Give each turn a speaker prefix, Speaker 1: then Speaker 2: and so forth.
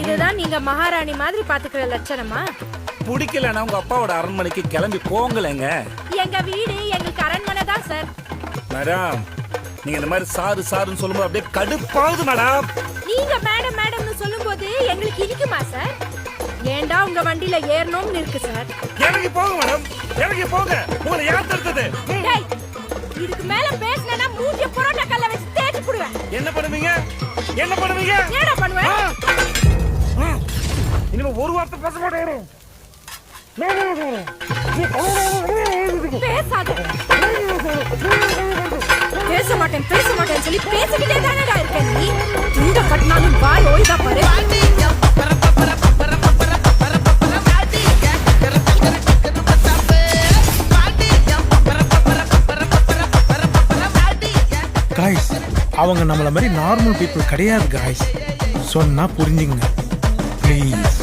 Speaker 1: இதுதான் நீங்க மகாராணி மாதிரி பாத்துக்கிற லட்சணமா?
Speaker 2: பிடிக்கலன்னா உங்க அப்பாவோட அரண்மனைக்கு கிளம்பி போங்களேங்க.
Speaker 1: எங்க வீடு எங்களுக்கு அரண்மனை தான் சார்.
Speaker 2: மேடம், நீங்க இந்த மாதிரி சாருன்னு சொல்லும்போது அப்படியே கடுப்பாகுது மேடம்.
Speaker 1: நீங்க மேடம் மேடம்னு சொல்லும்போது எங்களுக்கு இனிக்குமா சார்? ஏண்டா உங்க வண்டியில ஏறணும்னு இருக்கு சார்.
Speaker 2: இறங்கி போங்க மேடம், இறங்கி போங்க. உங்களை யார் தடுத்தது?
Speaker 1: டேய், இதுக்கு மேல பேசினா மூஞ்சிய புரோட்டா கல்ல வச்சு தேய்ச்சி புடுவேன்.
Speaker 2: என்ன பண்ணுவீங்க? என்ன பண்ணுவீங்க?
Speaker 1: என்னடா பண்ணுவேன்?
Speaker 2: இனிமே ஒரு வார்த்தை பேச மாட்டேன்.
Speaker 1: பேசாத. பேச மாட்டேன் சொல்லி பேசிக்கிட்டே தானடா இருக்க நீ. துண்ட கட்டினாலும் வாய் ஓய்தா பாரு.
Speaker 3: காய்ஸ், அவங்க நம்மள மாதிரி நார்மல் பீப்புள் கிடையாது காய்ஸ். சொன்னா புரிஞ்சுங்க ப்ளீஸ்.